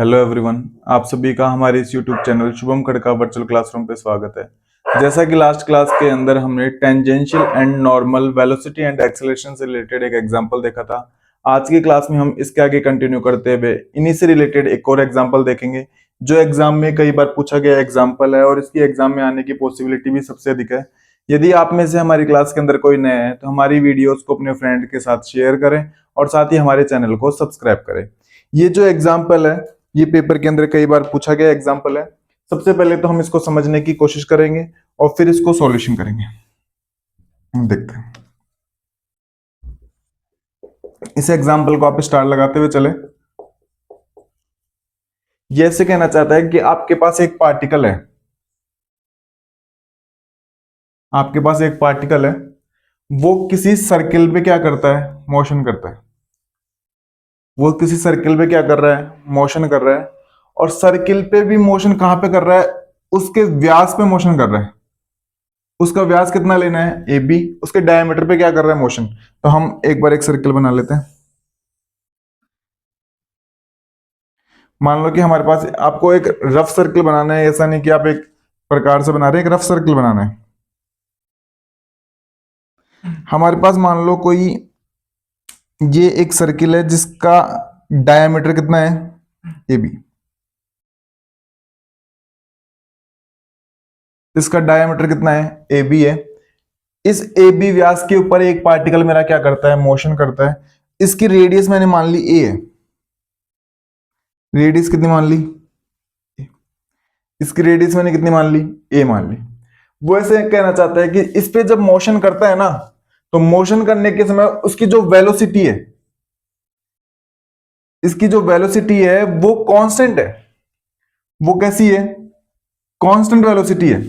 Hello everyone, आप सभी का हमारे इस YouTube channel Shubham Khadka virtual classroom पे स्वागत है। जैसा कि लास्ट क्लास के अंदर हमने tangential and normal velocity and acceleration से रिलेटेड एक एग्जांपल देखा था। आज की क्लास में हम इसके आगे कंटिन्यू करते हुए इन्हीं से रिलेटेड एक और एग्जाम्पल देखेंगे, जो एग्जाम में कई बार पूछा गया एग्जाम्पल है और इसकी एग्जाम में आने की पॉसिबिलिटी भी सबसे अधिक है। यदि आप में से हमारी क्लास के अंदर कोई नया है तो हमारी वीडियोस को अपने फ्रेंड के साथ शेयर करें और साथ ही हमारे चैनल को सब्सक्राइब करें। ये जो एग्जाम्पल है, ये पेपर के अंदर कई बार पूछा गया एग्जाम्पल है। सबसे पहले तो हम इसको समझने की कोशिश करेंगे और फिर इसको सॉल्यूशन करेंगे। देखते हैं इस एग्जाम्पल को। आप स्टार लगाते हुए चले। ये ऐसे कहना चाहता है कि आपके पास एक पार्टिकल है, आपके पास एक पार्टिकल है, वो किसी सर्किल पे क्या करता है, मोशन करता है। वो किसी सर्किल पे क्या कर रहा है, मोशन कर रहा है। और सर्किल पे भी मोशन कहां पे कर रहा है, उसके व्यास पे मोशन कर रहा है। उसका व्यास कितना लेना है, ए बी। उसके डायमीटर पे क्या कर रहा है, मोशन। तो हम एक बार एक सर्किल बना लेते हैं। मान लो कि हमारे पास, आपको एक रफ सर्किल बनाना है, ऐसा नहीं कि आप एक प्रकार से बना रहे हैं, एक रफ सर्किल बनाना है। हमारे पास मान लो कोई ये एक सर्किल है जिसका डायमीटर कितना है, ए बी। इसका डायमीटर कितना है, ए बी है। इस ए बी व्यास के ऊपर एक पार्टिकल मेरा क्या करता है, मोशन करता है। इसकी रेडियस मैंने मान ली ए है। रेडियस कितनी मान ली, इसकी रेडियस मैंने कितनी मान ली, ए मान ली। वो ऐसे कहना चाहता है कि इस पे जब मोशन करता है ना, तो मोशन करने के समय उसकी जो वेलोसिटी है, इसकी जो वेलोसिटी है वो कांस्टेंट है। वो कैसी है, कांस्टेंट वेलोसिटी है।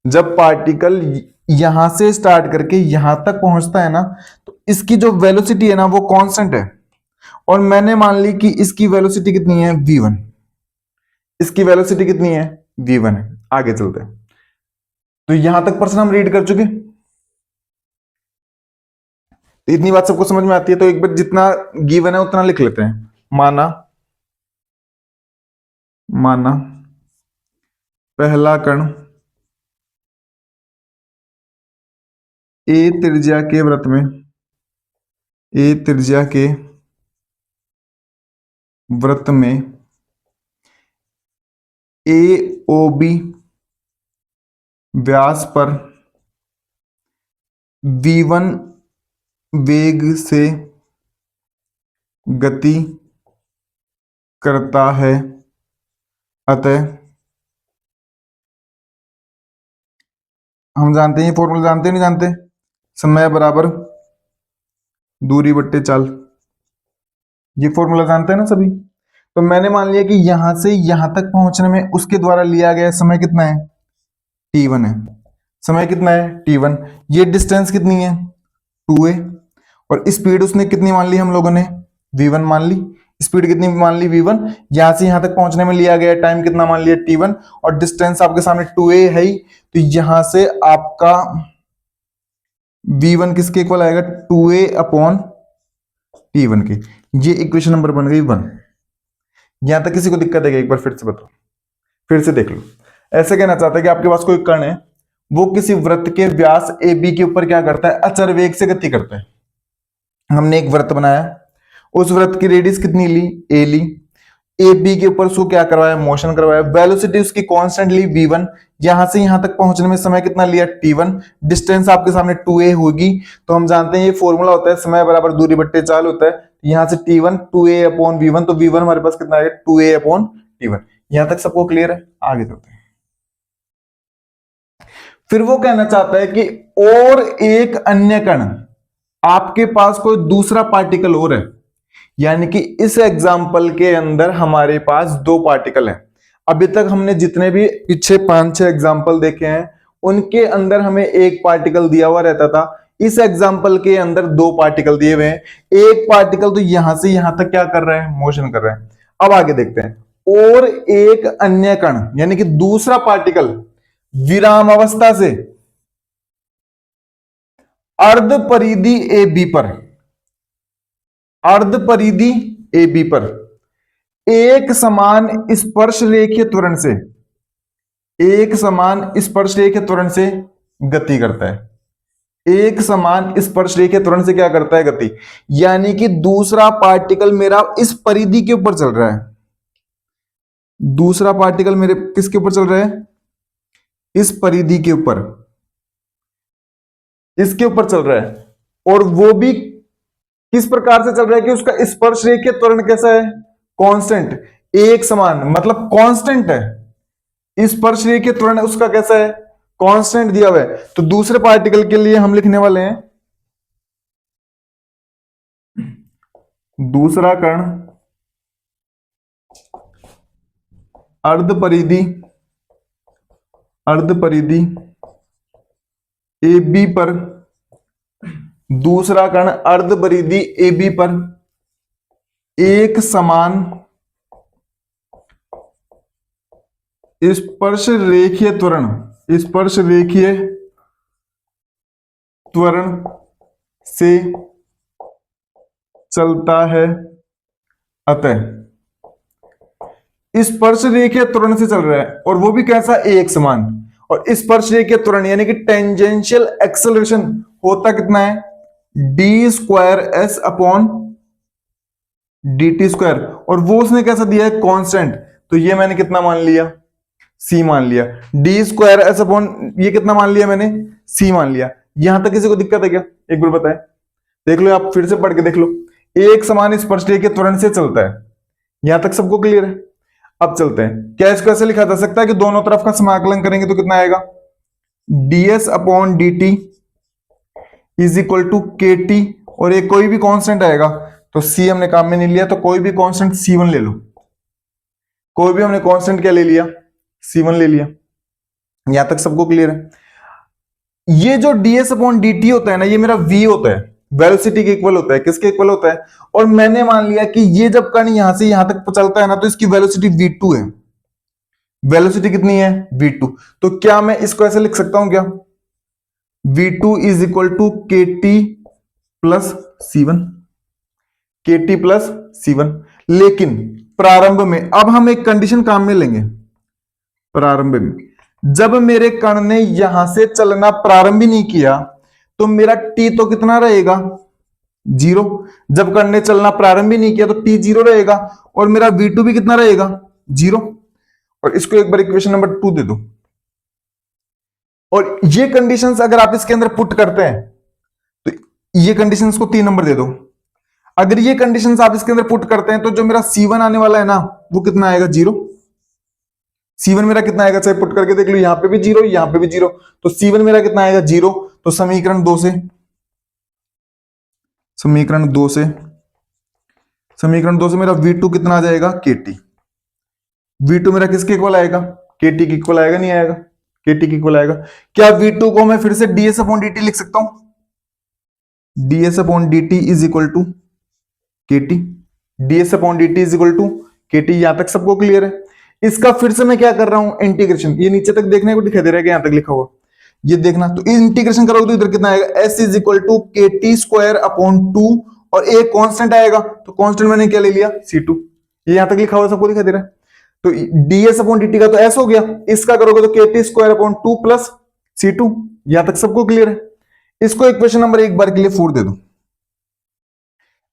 जब पार्टिकल यहां से स्टार्ट करके यहां तक पहुंचता है ना, तो इसकी जो वेलोसिटी है ना वो कांस्टेंट है। और मैंने मान ली कि इसकी वेलोसिटी कितनी है, v1। इसकी वेलोसिटी कितनी है, v1 है। आगे चलते हैं। तो यहां तक प्रश्न हम रीड कर चुके। तो इतनी बात सबको समझ में आती है, तो एक बार जितना गिवन है उतना लिख लेते हैं। माना माना पहला कण ए त्रिज्या के वृत्त में, ए त्रिज्या के वृत्त में ए ओ बी व्यास पर v1 वेग से गति करता है। अतः हम जानते हैं, ये फॉर्मूला जानते हैं, नहीं जानते, समय बराबर दूरी बट्टे चाल। ये फॉर्मूला जानते हैं ना सभी। तो मैंने मान लिया कि यहां से यहां तक पहुंचने में उसके द्वारा लिया गया समय कितना है, t1 है। समय कितना है, t1। ये डिस्टेंस कितनी है, 2a। और स्पीड उसने कितनी मान ली, हम लोगों ने v1 मान ली। स्पीड कितनी मान ली, v1। यहां से यहां तक पहुंचने में लिया गया टाइम कितना मान लिया, t1। और डिस्टेंस आपके सामने 2a है ही। तो यहां से आपका v1 किसके इक्वल आएगा, 2a अपॉन t1 के। ये इक्वेशन नंबर बन गई 1। यहां तक किसी को दिक्कत है, एक बार फिर से बताओ, फिर से देख लो। ऐसे कहना चाहता है कि आपके पास कोई कण है, वो किसी वृत्त के व्यास ए बी के ऊपर क्या करता है, अचर वेग से गति करता है। हमने एक वृत्त बनाया, उस वृत्त की रेडियस कितनी ली, ए ली। ए बी के ऊपर उसको क्या करवाया, मोशन करवाया। वेलोसिटी उसकी कांस्टेंट ली v1। यहां से यहां तक पहुंचने में समय कितना लिया, t1। डिस्टेंस आपके सामने 2a होगी। तो हम जानते हैं ये फॉर्मूला होता है समय बराबर दूरी बट्टे चाल होता है। यहां से t1 2a अपॉन v1, तो v1 हमारे पास कितना आएगा, 2a अपॉन t1। यहां तक सबको क्लियर है, आगे चलते हैं। फिर वो कहना चाहता है कि और एक अन्य कण, आपके पास कोई दूसरा पार्टिकल और है। यानी कि इस एग्जाम्पल के अंदर हमारे पास दो पार्टिकल हैं। अभी तक हमने जितने भी पीछे 5-6 एग्जाम्पल देखे हैं, उनके अंदर हमें एक पार्टिकल दिया हुआ रहता था। इस एग्जाम्पल के अंदर दो पार्टिकल दिए हुए हैं। एक पार्टिकल तो यहां से यहां तक क्या कर रहा है, मोशन कर रहा है। अब आगे देखते हैं। और एक अन्य कण, यानी कि दूसरा पार्टिकल विराम अवस्था से अर्ध परिधि ए बी पर, अर्ध परिधि ए बी पर एक समान स्पर्श रेखीय त्वरण से, एक समान स्पर्श रेखीय त्वरण से गति करता है। एक समान स्पर्श रेखीय त्वरण से क्या करता है? गति। यानी कि दूसरा पार्टिकल मेरा इस परिधि के ऊपर चल रहा है, दूसरा पार्टिकल मेरे किसके ऊपर चल रहा है? इस परिधि के ऊपर, इसके ऊपर चल रहा है। और वो भी किस प्रकार से चल रहा है कि उसका स्पर्श रेखीय त्वरण कैसा है? कांस्टेंट, एक समान, मतलब कांस्टेंट है। स्पर्श रेखीय त्वरण उसका कैसा है? कांस्टेंट दिया हुआ है। तो दूसरे पार्टिकल के लिए हम लिखने वाले हैं दूसरा कण अर्धपरिधि, अर्धपरिधि ए बी पर, दूसरा कण अर्धपरिधि ए बी पर एक समान स्पर्श रेखीय त्वरण, स्पर्श रेखीय त्वरण से चलता है। अतः स्पर्श रेखीय त्वरण से चल रहा है और वो भी कैसा? एक समान। और स्पर्श रेखीय त्वरण यानी कि टेंजेंशियल एक्सेलरेशन होता कितना है? D square S upon d T square. और वो उसने कैसा दिया है? कांस्टेंट। तो ये मैंने कितना मान लिया? सी मान लिया। डी स्क्वायर एस अपॉन ये कितना मान लिया मैंने? सी मान लिया। यहां तक किसी को दिक्कत है क्या? एक बार बताएं, देख लो, आप फिर से पढ़ के देख लो। एक समान स्पर्श रेखीय त्वरण से चलता है, यहां तक सबको क्लियर है? अब चलते हैं, क्या इसको ऐसे लिखा जा सकता है कि दोनों तरफ का समाकलन करेंगे तो कितना आएगा? ds upon d t is equal to k t, और एक कोई भी कांस्टेंट आएगा तो सी हमने काम में नहीं लिया, तो कोई भी कांस्टेंट C1 ले लो। कोई भी हमने कांस्टेंट क्या ले लिया? C1 ले लिया। यहां तक सबको क्लियर है? ये जो ds अपॉन डी टी होता है ना, ये मेरा v होता है, वेलोसिटी के इक्वल होता है। किसके इक्वल होता है? और मैंने मान लिया कि ये जब कण यहां से यहां तक चलता है ना, तो इसकी वेलोसिटी v2 है। वेलोसिटी कितनी है? v2। तो क्या मैं इसको ऐसे लिख सकता हूं क्या? v2 is equal to k T plus C1, के टी प्लस C1। लेकिन प्रारंभ में, अब हम एक कंडीशन काम में लेंगे। प्रारंभ में जब मेरे कण ने यहां से चलना प्रारंभ ही नहीं किया, तो मेरा t तो कितना रहेगा? 0। जब कण ने चलना प्रारंभ ही नहीं किया तो t 0 रहेगा, और मेरा v2 भी कितना रहेगा? 0। और इसको एक बार इक्वेशन नंबर 2 दे दो। और ये कंडीशंस अगर आप इसके अंदर पुट करते हैं तो ये कंडीशंस को 3 नंबर दे दो। अगर ये कंडीशंस आप इसके अंदर पुट करते हैं तो जो मेरा C1 आने वाला है ना, वो कितना आएगा? 0। C1 मेरा कितना आएगा? चाहे पुट करके देख लो, यहां पे भी 0, यहां पे भी 0, तो C1 मेरा कितना आएगा? 0। तो समीकरण 2 से, समीकरण 2 से, समीकरण 2 से मेरा V2 कितना आ जाएगा? KT। V2 मेरा किसके इक्वल आएगा? KT के इक्वल आएगा, नहीं आएगा? KT के इक्वल आएगा। क्या V2 को मैं फिर से ds अपॉन dt लिख सकता हूं? ds upon dt is equal to KT। ds upon dt is equal to KT। यहां तक सबको क्लियर है? इसका फिर से मैं क्या कर रहा हूं? इंटीग्रेशन। ये नीचे तक देखने को दिखाई दे रहा है कि यहां तक लिखा हुआ, ये देखना। तो इंटीग्रेशन करोगे तो इधर कितना आएगा? s is equal to k T square upon 2, और एक कांस्टेंट आएगा, तो कांस्टेंट मैंने क्या ले लिया? C2। ये यहां तक लिखा हुआ सबको दिखाई दे रहा है? तो ds अपॉन dt का तो s हो गया, इसका करोगे तो के T square upon 2 plus C2। यहां तक सबको क्लियर है? इसको इक्वेशन नंबर एक बार के लिए 4 दे दो।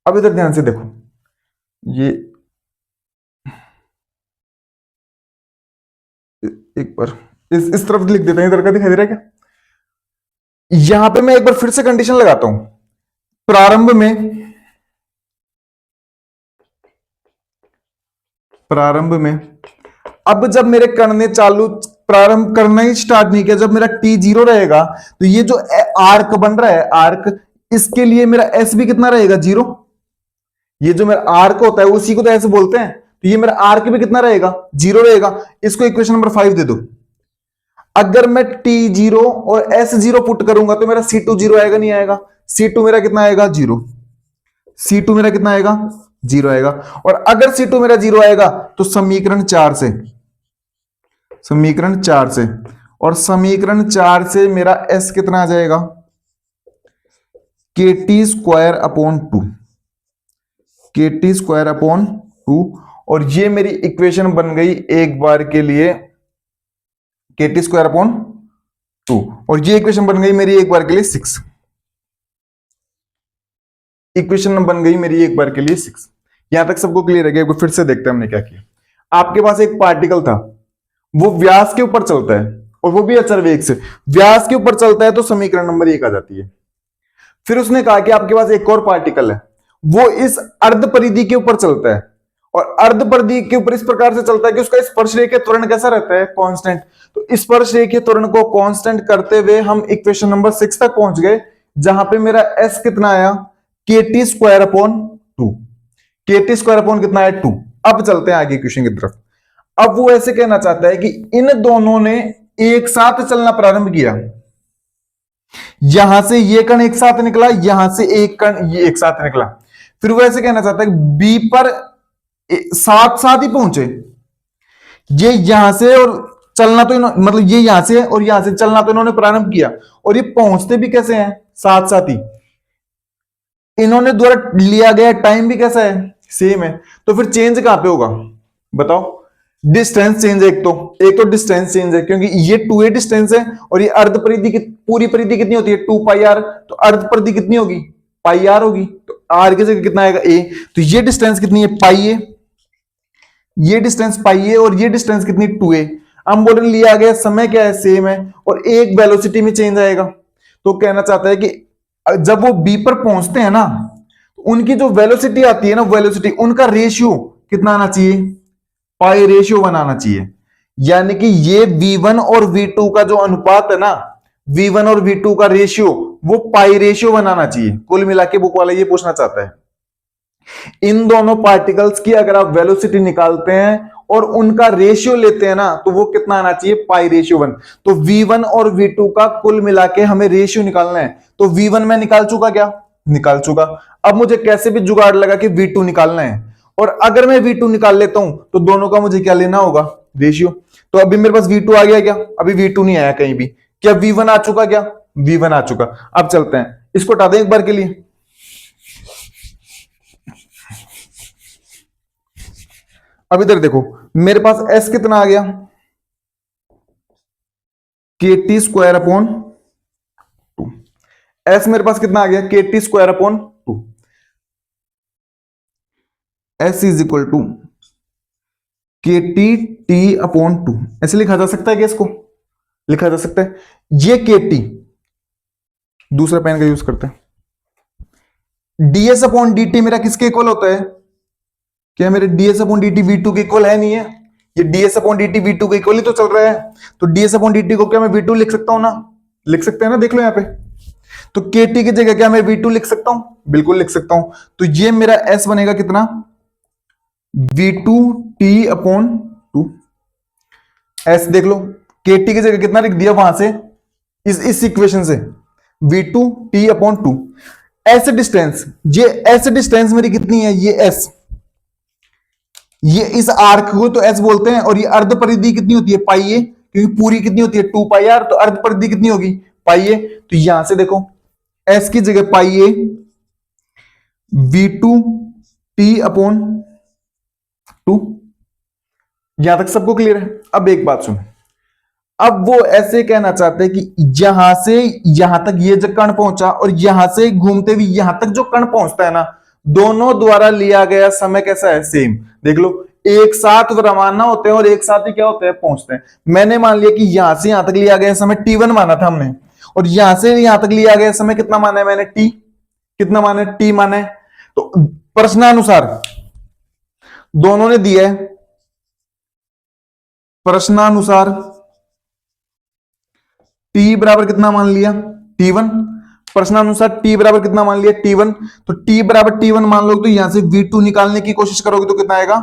अब इधर ध्यान से देखो, ये एक बार इस तरफ लिख देते हैं, इधर का दिखाई दे रहा है क्या? यहां पे मैं एक बार फिर से कंडीशन लगाता हूं। प्रारंभ में, प्रारंभ में अब जब मेरे कण ने चालू प्रारंभ करना ही स्टार्ट नहीं किया, जब मेरा t 0 रहेगा, तो ये जो आर्क बन रहा है, आर्क, इसके लिए मेरा s भी कितना रहेगा? 0। ये जो मेरा आर्क होता है उसी को तो ऐसे बोलते हैं, तो ये मेरा आर्क भी कितना रहेगा? 0 रहेगा। इसको इक्वेशन नंबर 5 दे दो। अगर मैं t0 और s0 पुट करूंगा तो मेरा C2 0 आएगा, नहीं आएगा? C2 मेरा कितना आएगा? 0। C2 मेरा कितना आएगा? 0 आएगा। और अगर C2 मेरा 0 आएगा तो समीकरण 4 से, समीकरण 4 से, और समीकरण 4 से मेरा s कितना आ जाएगा? KT square upon 2, KT square upon 2। और ये मेरी इक्वेशन बन गई एक बार के लिए KT स्क्वायर अपॉन 2, और ये इक्वेशन बन गई मेरी एक बार के लिए 6। इक्वेशन बन गई मेरी एक बार के लिए 6। यहां तक सबको क्लियर है? एक बार फिर से देखते हैं हमने क्या किया। आपके पास एक पार्टिकल था, वो व्यास के ऊपर चलता है और वो भी अचर वेग से व्यास के ऊपर चलता है, तो समीकरण नंबर 1 आ जाती है। फिर उसने कहा कि आपके पास एक और पार्टिकल है, वो इस अर्ध परिधि के ऊपर चलता है, और अर्ध परिधि के ऊपर इस प्रकार से चलता है कि उसका स्पर्श रेखीय त्वरण कैसा रहता है? कांस्टेंट। तो स्पर्श रेखीय त्वरण को कांस्टेंट करते हुए हम इक्वेशन नंबर 6 तक पहुंच गए, जहां पे मेरा s कितना आया? KT square upon 2। KT square upon कितना है? 2। अब चलते हैं आगे इक्वेशन की तरफ। अब वो ऐसे कहना चाहता है कि इन दोनों ने एक साथ चलना प्रारंभ किया। यहां से ये कण एक साथ निकला, यहां से एक कण ये एक साथ निकला। फिर वो ऐसे कहना चाहता है कि बी पर साथ साथ ही पहुंचे। ये यहां से और चलना तो मतलब ये यहां से और यहां से चलना तो इन्होंने प्रारंभ किया, और ये पहुंचते भी कैसे हैं? साथ साथ ही। इन्होंने द्वारा लिया गया टाइम भी कैसा है? सेम है। तो फिर चेंज कहां पे होगा बताओ? डिस्टेंस चेंज है। एक तो डिस्टेंस चेंज है, क्योंकि ये 2a डिस्टेंस है, और ये अर्ध परिधि की पूरी परिधि कितनी होती है? 2 पाई आर। तो अर्ध परिधि कितनी होगी? पाई आर होगी। तो आर की जगह कितना आएगा? a। तो ये डिस्टेंस कितनी है? पाई a। ये डिस्टेंस पाई a, और ये डिस्टेंस कितनी? 2a। हम बोल रहे लिया गया समय क्या है? सेम है, और एक वेलोसिटी में चेंज आएगा। तो कहना चाहता है कि जब वो बी पर पहुंचते हैं ना, तो उनकी जो वेलोसिटी आती है ना, वेलोसिटी उनका रेशियो कितना आना चाहिए? पाई रेशियो बनाना चाहिए। यानी कि ये v1 और v2 का जो अनुपात है ना, v1 और v2 का रेशियो, वो पाई रेशियो बनाना चाहिए। कुल मिला के बुक वाला ये पूछना चाहता है। इन दोनों पार्टिकल्स की अगर आप वेलोसिटी निकालते हैं और उनका रेशियो लेते हैं ना, तो वो कितना आना चाहिए? पाई रेशियो 1। तो v1 और v2 का कुल मिला के हमें रेशियो निकालना है। तो v1 मैं निकाल चुका, क्या निकाल चुका। अब मुझे कैसे भी जुगाड़ लगा कि v2 निकालना है, और अगर मैं v2 निकाल लेता हूं तो दोनों का मुझे क्या लेना होगा? रेशियो। तो अभी मेरे पास v2 आ गया क्या? अभी v2 नहीं आया कहीं भी। क्या v1 आ चुका? क्या v1 आ चुका। अब चलते हैं, इसको हटा दें एक बार के लिए। अब इधर देखो, मेरे पास s कितना आ गया? KT square upon 2। s मेरे पास कितना आ गया? KT square upon 2। s is equal to KT T upon 2। ऐसे लिखा जा सकता है कि इसको लिखा जा सकता है, ये KT, दूसरा पेन का यूज करते हैं। ds अपॉन dt मेरा किसके इक्वल होता है? क्या मेरे ds अपॉन dt v2 के इक्वल है? नहीं है। ये ds अपॉन dt v2 के इक्वल ही तो चल रहा है। तो ds अपॉन dt को क्या मैं v2 लिख सकता हूं ना? लिख सकते हैं ना, देख लो यहां पे। तो KT की जगह क्या मैं v2 लिख सकता हूं? बिल्कुल लिख सकता हूं। तो ये मेरा s बनेगा कितना? v2 t upon 2। s देख लो, KT की जगह कितना लिख दिया वहां से, इस इक्वेशन से, v2 t upon 2। s distance, ये s डिस्टेंस मेरी कितनी है? ये s, ये इस आर्क को तो s बोलते हैं, और ये अर्ध परिधि कितनी होती है? पाई a, क्योंकि पूरी कितनी होती है? 2 पाई आर। तो अर्ध परिधि कितनी होगी? पाई a। तो यहां से देखो, s की जगह पाई a, v2 t अपॉन 2। यहां तक सबको क्लियर है? अब एक बात सुन, अब वो ऐसे कहना चाहते हैं कि यहां से यहां तक ये जो कण पहुंचा, और यहां से घूमते हुए यहां तक जो कण पहुंचता है ना, दोनों द्वारा लिया गया समय कैसा है? सेम। देख लो, एक साथ रवाना होते हैं और एक साथ ही क्या होते हैं? पहुंचते हैं। मैंने मान लिया कि यहां से यहां तक लिया गया समय t1 माना था हमने, और यहां से यहां तक लिया गया समय कितना माना है मैंने? t। कितना माना है? t माना है। तो प्रश्नानुसार दोनों ने दिया है, प्रश्नानुसार t बराबर कितना मान लिया? t1। प्रश्नानुसार t बराबर कितना मान लिया? t1। तो t बराबर t1 मान लो, तो यहां से v2 निकालने की कोशिश करोगे तो कितना आएगा?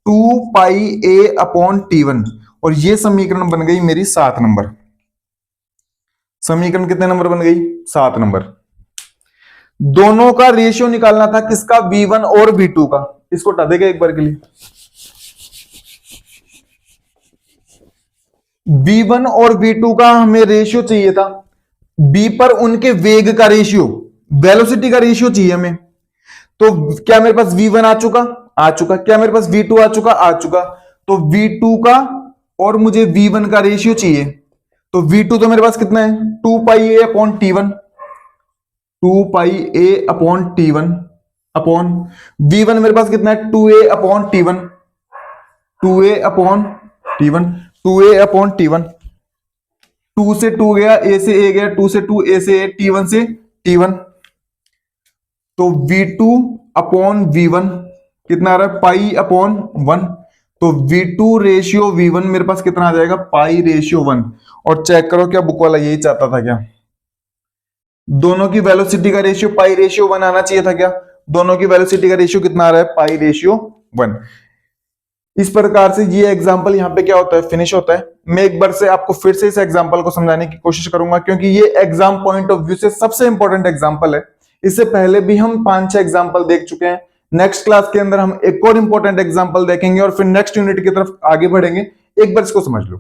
2 पाई a अपॉन t1। और ये समीकरण बन गई मेरी 7 नंबर। समीकरण कितने नंबर बन गई? 7 नंबर। दोनों का रेशियो निकालना था, किसका? v1 और v2 का। इसको हटा देगा एक बार के लिए। v1 और v2 का हमें रेशियो चाहिए था, b पर उनके वेग का रेशियो, वेलोसिटी का रेशियो चाहिए हमें। तो क्या मेरे पास v1 आ चुका? आ चुका। क्या मेरे पास V2 आ चुका? आ चुका। तो V2 का और मुझे V1 का रेशियो चाहिए। तो V2 तो मेरे पास कितना है? 2 पाई ए अपॉन T1, 2 पाई ए अपॉन T1 अपॉन V1 मेरे पास कितना है? 2a upon T1, 2a upon T1, 2a upon T1। 2 से 2 गया, a से a गया, 2 से 2, a से a, T1 से T1। तो V2 अपॉन V1 कितना आ रहा है? Pi upon 1। तो V2 रेशियो V1 मेरे पास कितना आ जाएगा? पाई रेशियो 1। और चेक करो, क्या बुक वाला यही चाहता था क्या? दोनों की वेलोसिटी का रेशियो पाई रेशियो 1 आना चाहिए था क्या? दोनों की वेलोसिटी का रेशियो कितना आ रहा है? पाई रेशियो 1। इस प्रकार से ये एग्जांपल यहाँ पे क्या होता है? फिनिश होता है। मैं एक बार से आपको फिर से इस एग्जांपल को समझाने की कोशिश करूंगा, क्योंकि ये एग्जाम पॉइंट ऑफ व्यू से सबसे इंपॉर्टेंट एग्जांपल है। इससे पहले भी हम 5-6 एग्जांपल देख चुके हैं। नेक्स्ट क्लास के अंदर हम एक और इंपॉर्टेंट एग्जांपल देखेंगे और फिर नेक्स्ट यूनिट की तरफ आगे बढ़ेंगे। एक बार इसको समझ लो।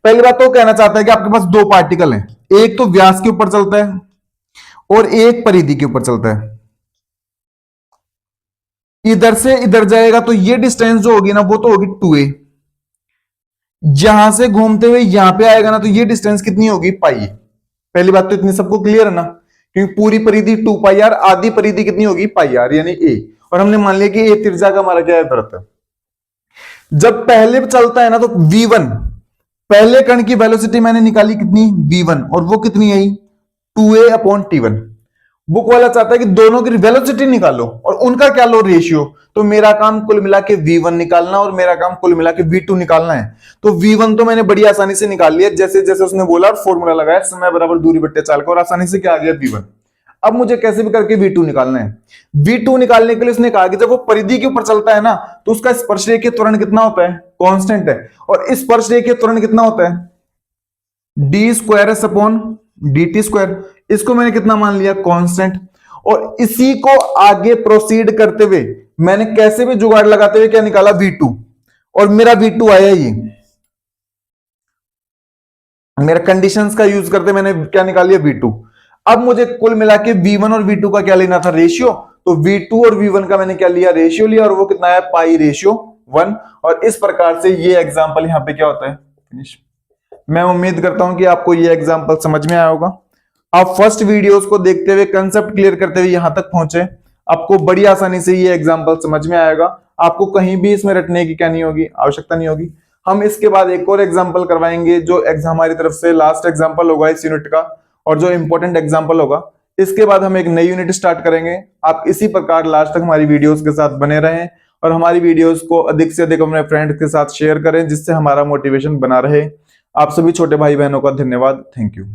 पहली बात तो कहना चाहता है कि आपके पास दो पार्टिकल हैं, एक तो व्यास के ऊपर चलता है और एक परिधि के ऊपर चलता है। इधर से इधर जाएगा तो ये डिस्टेंस जो होगी ना, वो तो होगी 2a। यहां से घूमते हुए यहां पे आएगा ना, तो ये डिस्टेंस कितनी होगी? पाई। पहली बात तो इतनी सबको क्लियर है ना, क्योंकि पूरी परिधि 2 पाई आर, आधी परिधि कितनी होगी? पाई आर, यानी a। और हमने मान लिया कि a त्रिज्या का हमारा क्या है? वृत्त है। जब पहले चलता है ना, तो v1, पहले कण की वेलोसिटी मैंने निकाली कितनी? v1, और वो कितनी आई? 2a upon T1। बुक वाला चाहता है कि दोनों की वेलोसिटी निकालो और उनका क्या लो? रेशियो। तो मेरा काम कुल मिला के V1 निकालना और मेरा काम कुल मिला के V2 निकालना है। तो V1 तो मैंने बड़ी आसानी से निकाल लिया, जैसे जैसे उसने बोला, फॉर्मूला लगाया, समय बराबर दूरी बट्टे चाल का, और आसानी से क्या आ गया? V1। अब मुझे कैसे भी करके V2 निकालना है। V2 निकालने के लिए उसने कहा कि जब वो परिधि के ऊपर चलता है ना, तो उसका स्पर्शरेखीय त्वरण कितना होता है? कांस्टेंट है। और स्पर्शरेखीय त्वरण कितना होता है? D square S upon dt square. इसको मैंने कितना मान लिया? कांस्टेंट। और इसी को आगे प्रोसीड करते हुए मैंने कैसे भी जुगाड़ लगाते हुए क्या निकाला? V2। और मेरा V2 आया, ये मेरा कंडीशंस का यूज करते मैंने क्या निकाल लिया? V2। अब मुझे कुल मिला के V1 और V2 का क्या लेना था? रेशियो। तो V2 और V1 का मैंने क्या लिया? रेशियो लिया, और वो कितना है? पाई रेशियो 1। और इस प्रकार से ये एग्जांपल यहां पे क्या होता है? फिनिश। मैं उम्मीद करता हूं कि आपको ये एग्जांपल समझ में आया होगा। आप फर्स्ट वीडियोस को देखते हुए, कंसेप्ट क्लियर करते हुए यहां तक पहुंचे, आपको बड़ी आसानी से ये एग्जांपल समझ में आएगा। आपको कहीं भी इसमें रटने की क्या नहीं होगी? आवश्यकता नहीं होगी। हम इसके बाद एक और एग्जांपल करवाएंगे, जो एग्जाम हमारी तरफ से लास्ट एग्जांपल होगा इस यूनिट का, और जो इंपॉर्टेंट एग्जांपल होगा। इसके बाद हम एक नई यूनिट स्टार्ट करेंगे। आप इसी प्रकार लास्ट तक हमारी वीडियोस के साथ बने रहें और हमारी वीडियोस को अधिक से अधिक अपने फ्रेंड्स के साथ शेयर करें, जिससे हमारा मोटिवेशन बना रहे। आप सभी छोटे भाई बहनों का धन्यवाद। Thank you.